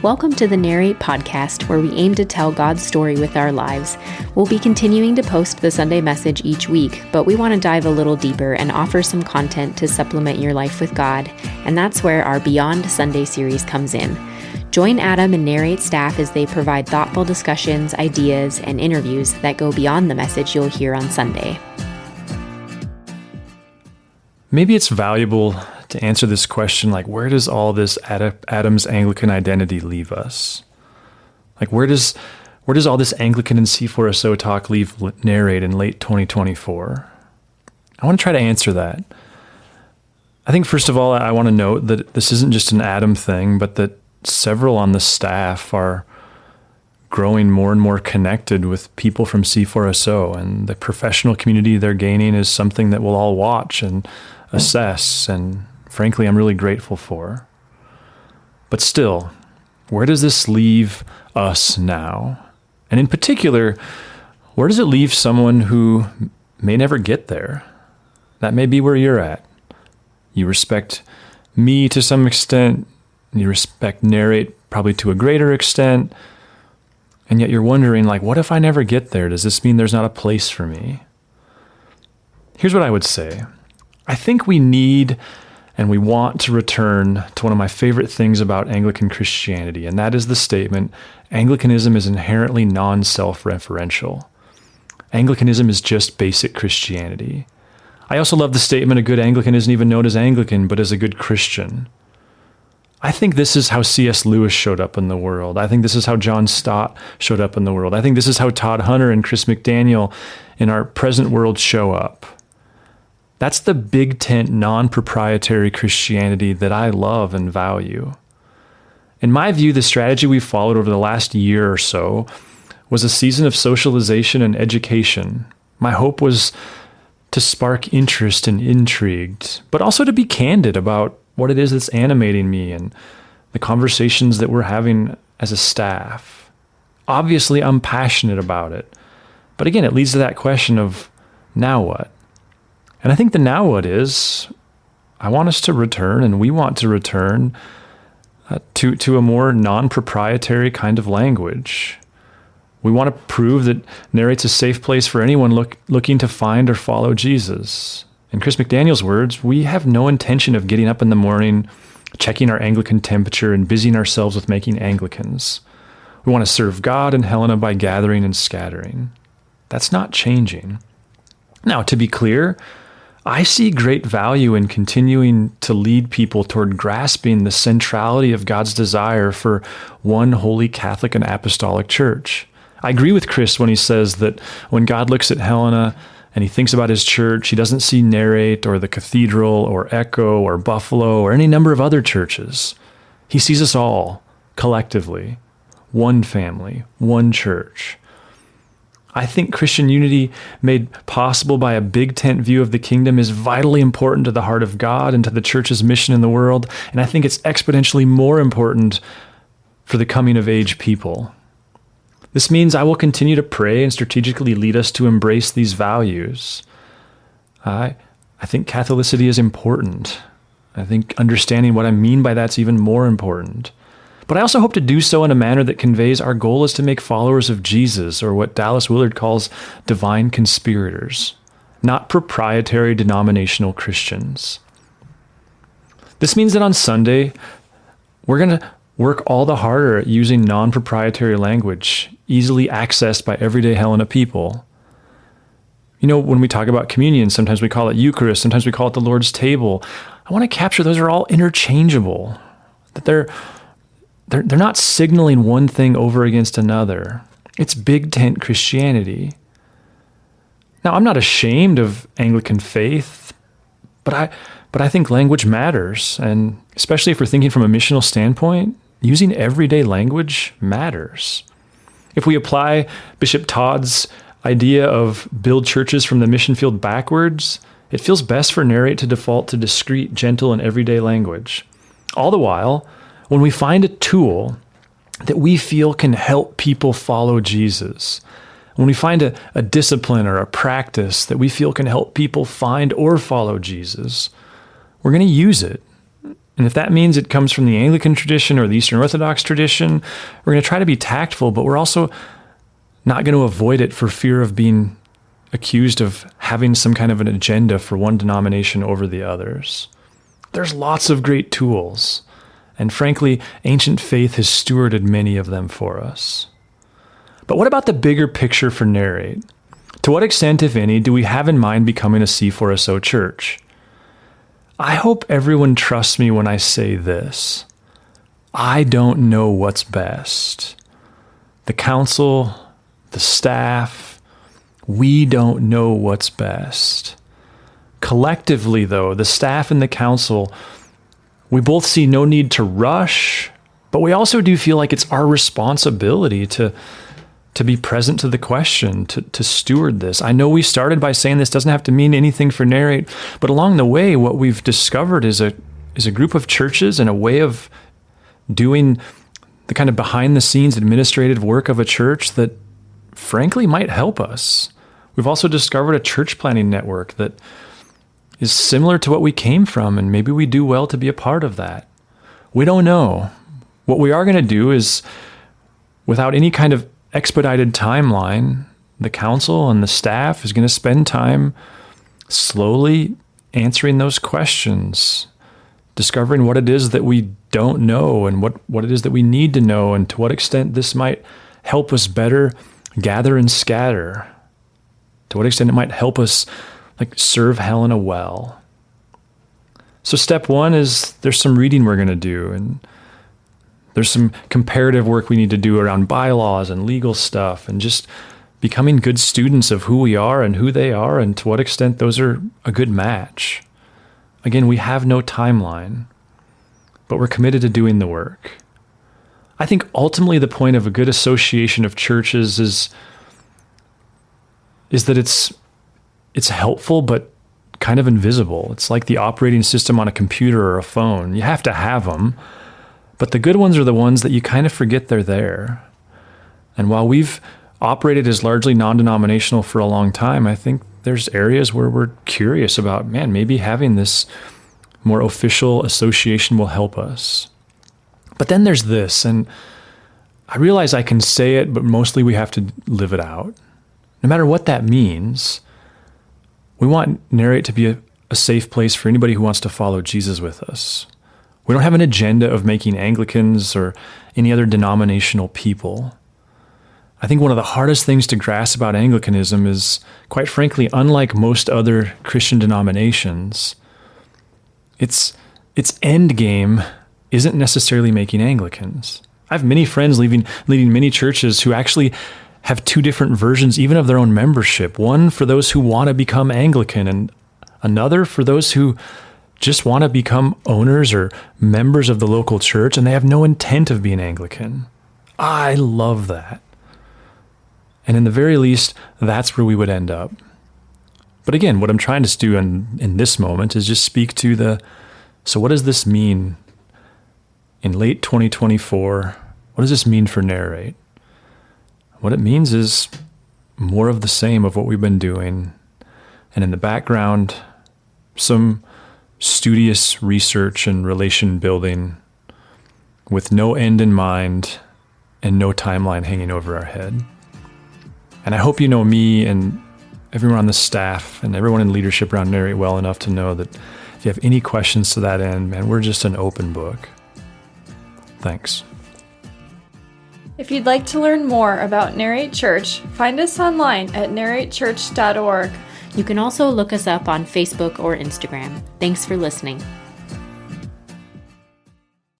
Welcome to the Narrate podcast, where we aim to tell God's story with our lives. We'll be continuing to post the Sunday message each week, but we want to dive a little deeper and offer some content to supplement your life with God, and that's where our Beyond Sunday series comes in. Join Adam and Narrate staff as they provide thoughtful discussions, ideas, and interviews that go beyond the message you'll hear on Sunday. Maybe it's valuable to answer this question, like, where does all this Adam's Anglican identity leave us? Like, where does all this Anglican and C4SO talk leave Narrate in late 2024? I want to try to answer that. I think, first of all, I want to note that this isn't just an Adam thing, but that several on the staff are growing more and more connected with people from C4SO, and the professional community they're gaining is something that we'll all watch and assess, and frankly, I'm really grateful for. But still, where does this leave us now? And in particular, where does it leave someone who may never get there? That may be where you're at. You respect me to some extent, you respect Narrate probably to a greater extent, and yet you're wondering, like, what if I never get there? Does this mean there's not a place for me? Here's what I would say. I think we need and we want to return to one of my favorite things about Anglican Christianity, and that is the statement, Anglicanism is inherently non-self-referential. Anglicanism is just basic Christianity. I also love the statement, a good Anglican isn't even known as Anglican, but as a good Christian. I think this is how C.S. Lewis showed up in the world. I think this is how John Stott showed up in the world. I think this is how Todd Hunter and Chris McDaniel in our present world show up. That's the big tent, non-proprietary Christianity that I love and value. In my view, the strategy we followed over the last year or so was a season of socialization and education. My hope was to spark interest and intrigue, but also to be candid about what it is that's animating me and the conversations that we're having as a staff. Obviously, I'm passionate about it. But again, it leads to that question of, now what? And I think the now what is, I want us to return, and we want to return to a more non-proprietary kind of language. We want to prove that Narrate's a safe place for anyone looking to find or follow Jesus. In Chris McDaniel's words, we have no intention of getting up in the morning, checking our Anglican temperature, and busying ourselves with making Anglicans. We want to serve God and Helena by gathering and scattering. That's not changing. Now, to be clear, I see great value in continuing to lead people toward grasping the centrality of God's desire for one holy Catholic and Apostolic Church. I agree with Chris when he says that when God looks at Helena and he thinks about his church, he doesn't see Narrate or the Cathedral or Echo or Buffalo or any number of other churches. He sees us all collectively, one family, one church. I think Christian unity made possible by a big tent view of the kingdom is vitally important to the heart of God and to the church's mission in the world, and I think it's exponentially more important for the coming of age people. This means I will continue to pray and strategically lead us to embrace these values. I think Catholicity is important. I think understanding what I mean by that's even more important. But I also hope to do so in a manner that conveys our goal is to make followers of Jesus, or what Dallas Willard calls divine conspirators, not proprietary denominational Christians. This means that on Sunday, we're going to work all the harder at using non-proprietary language, easily accessed by everyday Helena people. You know, when we talk about communion, sometimes we call it Eucharist, sometimes we call it the Lord's table. I want to capture those are all interchangeable, that they're not signaling one thing over against another. It's big tent Christianity. Now, I'm not ashamed of Anglican faith, but I think language matters, and especially if we're thinking from a missional standpoint, using everyday language matters. If we apply Bishop Todd's idea of build churches from the mission field backwards, it feels best for Narrate to default to discreet, gentle, and everyday language. All the while, when we find a tool that we feel can help people follow Jesus, when we find a discipline or a practice that we feel can help people find or follow Jesus, we're going to use it. And if that means it comes from the Anglican tradition or the Eastern Orthodox tradition, we're going to try to be tactful, but we're also not going to avoid it for fear of being accused of having some kind of an agenda for one denomination over the others. There's lots of great tools, and frankly, ancient faith has stewarded many of them for us. But what about the bigger picture for Narrate? To what extent, if any, do we have in mind becoming a C4SO church? I hope everyone trusts me when I say this. I don't know what's best. The council, the staff, we don't know what's best. Collectively, though, the staff and the council, we both see no need to rush, but we also do feel like it's our responsibility to be present to the question, to steward this. I know we started by saying this doesn't have to mean anything for Narrate, but along the way, what we've discovered is a group of churches and a way of doing the kind of behind-the-scenes administrative work of a church that, frankly, might help us. We've also discovered a church planning network that is similar to what we came from, and maybe we do well to be a part of that. We don't know. What we are going to do is, without any kind of expedited timeline, the council and the staff is going to spend time slowly answering those questions, discovering what it is that we don't know and what it is that we need to know, and to what extent this might help us better gather and scatter, to what extent it might help us serve Helena well. So step one is there's some reading we're going to do, and there's some comparative work we need to do around bylaws and legal stuff, and just becoming good students of who we are and who they are, and to what extent those are a good match. Again, we have no timeline, but we're committed to doing the work. I think ultimately the point of a good association of churches is that it's helpful, but kind of invisible. It's like the operating system on a computer or a phone. You have to have them, but the good ones are the ones that you kind of forget they're there. And while we've operated as largely non-denominational for a long time, I think there's areas where we're curious about, maybe having this more official association will help us. But then there's this, and I realize I can say it, but mostly we have to live it out. No matter what that means, we want Narrate to be a safe place for anybody who wants to follow Jesus with us. We don't have an agenda of making Anglicans or any other denominational people. I think one of the hardest things to grasp about Anglicanism is, quite frankly, unlike most other Christian denominations, its end game isn't necessarily making Anglicans. I have many friends leading many churches who actually have two different versions even of their own membership. One for those who want to become Anglican, and another for those who just want to become owners or members of the local church, and they have no intent of being Anglican. I love that. And in the very least, that's where we would end up. But again, what I'm trying to do in this moment is just speak to so what does this mean in late 2024? What does this mean for Narrate? What it means is more of the same of what we've been doing. And in the background, some studious research and relation building with no end in mind and no timeline hanging over our head. And I hope you know me and everyone on the staff and everyone in leadership around Narrate well enough to know that if you have any questions to that end, we're just an open book. Thanks. If you'd like to learn more about Narrate Church, find us online at narratechurch.org. You can also look us up on Facebook or Instagram. Thanks for listening.